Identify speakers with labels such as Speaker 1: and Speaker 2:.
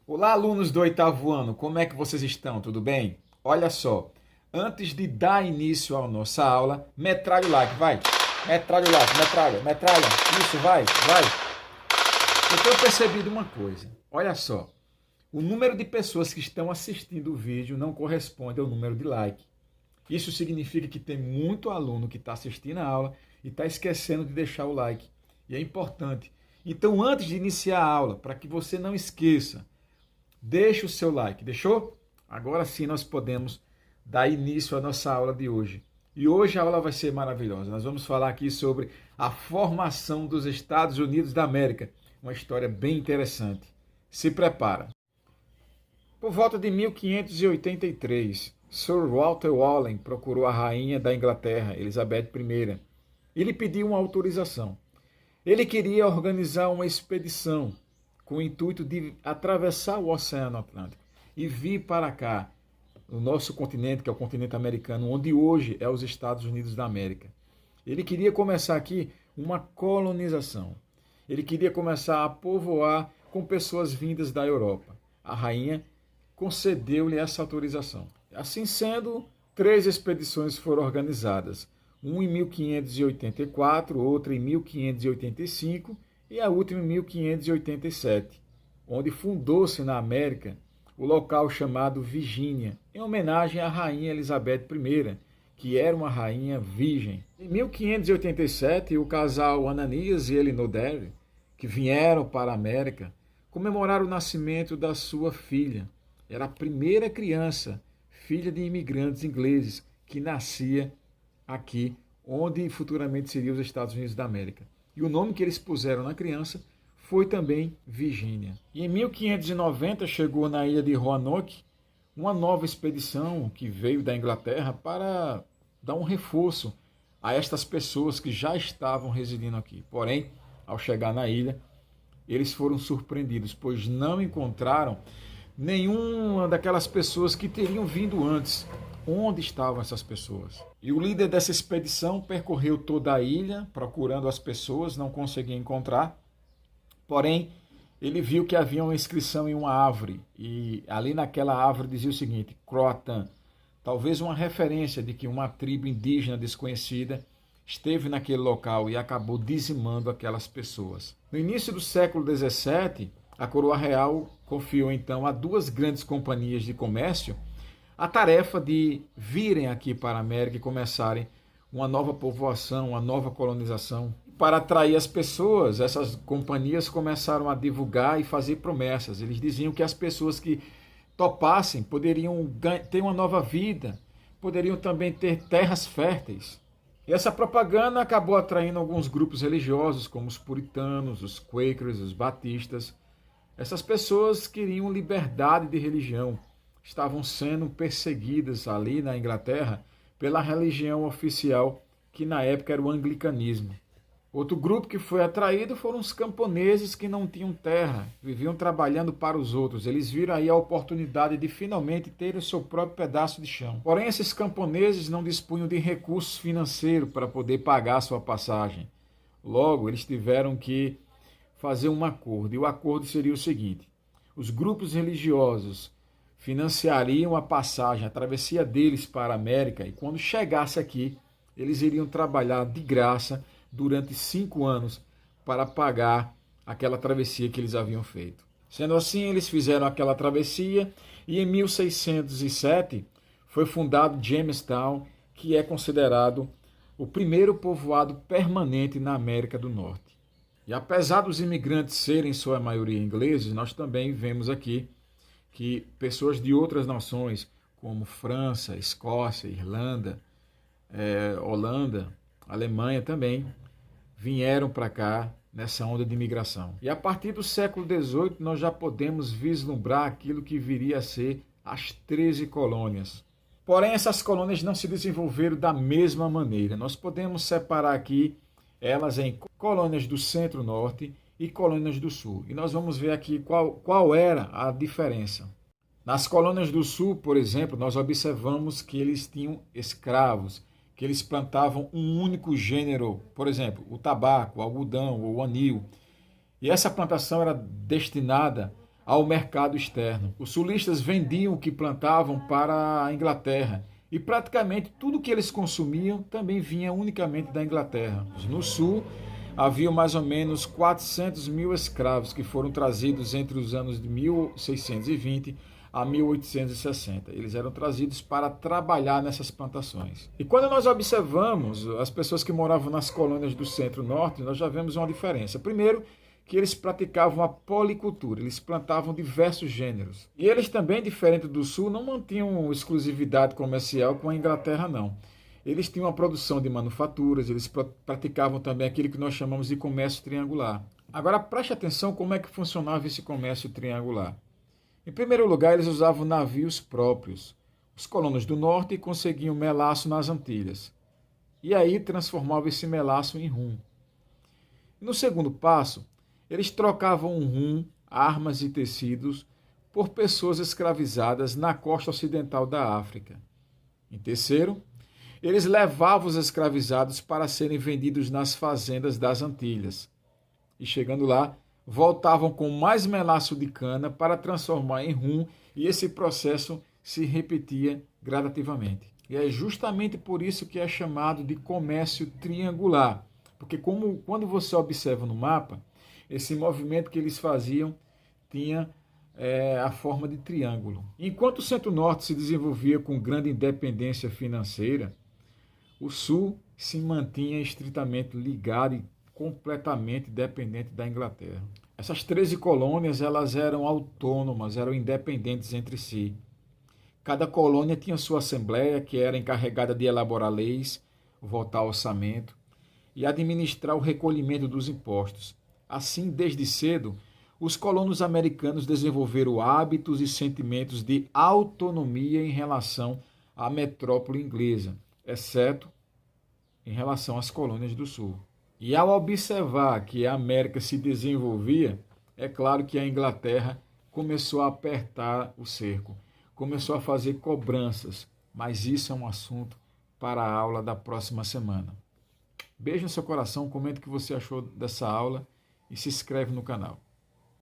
Speaker 1: Olá, alunos do oitavo ano, como é que vocês estão? Tudo bem? Olha só, antes de dar início à nossa aula, metralha o like, vai! Metralha o like, metralha, isso, vai! Eu tenho percebido uma coisa, olha só, o número de pessoas que estão assistindo o vídeo não corresponde ao número de like. Isso significa que tem muito aluno que está assistindo a aula e está esquecendo de deixar o like. E é importante. Então, antes de iniciar a aula, para que você não esqueça, deixe o seu like, deixou? Agora sim nós podemos dar início à nossa aula de hoje. E hoje a aula vai ser maravilhosa. Nós vamos falar aqui sobre a formação dos Estados Unidos da América. Uma história bem interessante. Se prepara. Por volta de 1583, Sir Walter Raleigh procurou a rainha da Inglaterra, Elizabeth I, e lhe pediu uma autorização. Ele queria organizar uma expedição com o intuito de atravessar o Oceano Atlântico e vir para cá, o nosso continente, que é o continente americano, onde hoje é os Estados Unidos da América. Ele queria começar aqui uma colonização. Ele queria começar a povoar com pessoas vindas da Europa. A rainha concedeu-lhe essa autorização. Assim sendo, 3 expedições foram organizadas. Uma em 1584, outra em 1585 e a última em 1587, onde fundou-se na América o local chamado Virgínia, em homenagem à rainha Elizabeth I, que era uma rainha virgem. Em 1587, o casal Ananias e Elinor Dare, que vieram para a América, comemoraram o nascimento da sua filha. Era a primeira criança, filha de imigrantes ingleses, que nascia aqui, onde futuramente seria os Estados Unidos da América. E o nome que eles puseram na criança foi também Virgínia. E em 1590 chegou na ilha de Roanoke uma nova expedição que veio da Inglaterra para dar um reforço a estas pessoas que já estavam residindo aqui. Porém, ao chegar na ilha, eles foram surpreendidos, pois não encontraram nenhuma daquelas pessoas que teriam vindo antes. Onde estavam essas pessoas? E o líder dessa expedição percorreu toda a ilha, procurando as pessoas, não conseguia encontrar. Porém, ele viu que havia uma inscrição em uma árvore, e ali naquela árvore dizia o seguinte: Croatan, talvez uma referência de que uma tribo indígena desconhecida esteve naquele local e acabou dizimando aquelas pessoas. No início do século XVII, a coroa real confiou então a 2 grandes companhias de comércio a tarefa de virem aqui para a América e começarem uma nova povoação, uma nova colonização. Para atrair as pessoas, essas companhias começaram a divulgar e fazer promessas. Eles diziam que as pessoas que topassem poderiam ter uma nova vida, poderiam também ter terras férteis. E essa propaganda acabou atraindo alguns grupos religiosos, como os puritanos, os quakers, os batistas. Essas pessoas queriam liberdade de religião. Estavam sendo perseguidas ali na Inglaterra pela religião oficial, que na época era o anglicanismo. Outro grupo que foi atraído foram os camponeses que não tinham terra, viviam trabalhando para os outros. Eles viram aí a oportunidade de finalmente terem o seu próprio pedaço de chão. Porém, esses camponeses não dispunham de recursos financeiros para poder pagar a sua passagem. Logo, eles tiveram que fazer um acordo, e o acordo seria o seguinte: os grupos religiosos financiariam a passagem, a travessia deles para a América, e quando chegasse aqui, eles iriam trabalhar de graça durante 5 anos para pagar aquela travessia que eles haviam feito. Sendo assim, eles fizeram aquela travessia e em 1607 foi fundado Jamestown, que é considerado o primeiro povoado permanente na América do Norte. E apesar dos imigrantes serem em sua maioria ingleses, nós também vemos aqui que pessoas de outras nações, como França, Escócia, Irlanda, Holanda, Alemanha também, vieram para cá nessa onda de imigração. E a partir do século XVIII nós já podemos vislumbrar aquilo que viria a ser as 13 colônias. Porém, essas colônias não se desenvolveram da mesma maneira. Nós podemos separar aqui elas em colônias do centro-norte e colônias do sul. E nós vamos ver aqui qual era a diferença. Nas colônias do sul, por exemplo, nós observamos que eles tinham escravos, que eles plantavam um único gênero, por exemplo, o tabaco, o algodão ou o anil. E essa plantação era destinada ao mercado externo. Os sulistas vendiam o que plantavam para a Inglaterra e praticamente tudo que eles consumiam também vinha unicamente da Inglaterra. No sul, havia mais ou menos 400 mil escravos que foram trazidos entre os anos de 1620 a 1860. Eles eram trazidos para trabalhar nessas plantações. E quando nós observamos as pessoas que moravam nas colônias do centro-norte, nós já vemos uma diferença. Primeiro, que eles praticavam a policultura, eles plantavam diversos gêneros. E eles também, diferente do sul, não mantinham exclusividade comercial com a Inglaterra, não. Eles tinham a produção de manufaturas, eles praticavam também aquilo que nós chamamos de comércio triangular. Agora preste atenção como é que funcionava esse comércio triangular. Em primeiro lugar, eles usavam navios próprios. Os colonos do norte conseguiam melaço nas Antilhas. E aí transformavam esse melaço em rum. No segundo passo, eles trocavam o rum, armas e tecidos por pessoas escravizadas na costa ocidental da África. Em terceiro, eles levavam os escravizados para serem vendidos nas fazendas das Antilhas. E chegando lá, voltavam com mais melaço de cana para transformar em rum, e esse processo se repetia gradativamente. E é justamente por isso que é chamado de comércio triangular, porque quando você observa no mapa, esse movimento que eles faziam tinha a forma de triângulo. Enquanto o Centro-Norte se desenvolvia com grande independência financeira, o Sul se mantinha estritamente ligado e completamente dependente da Inglaterra. Essas 13 colônias elas eram autônomas, eram independentes entre si. Cada colônia tinha sua assembleia, que era encarregada de elaborar leis, votar orçamento e administrar o recolhimento dos impostos. Assim, desde cedo, os colonos americanos desenvolveram hábitos e sentimentos de autonomia em relação à metrópole inglesa, exceto em relação às colônias do Sul. E ao observar que a América se desenvolvia, é claro que a Inglaterra começou a apertar o cerco, começou a fazer cobranças, mas isso é um assunto para a aula da próxima semana. Beijo no seu coração, comente o que você achou dessa aula e se inscreve no canal.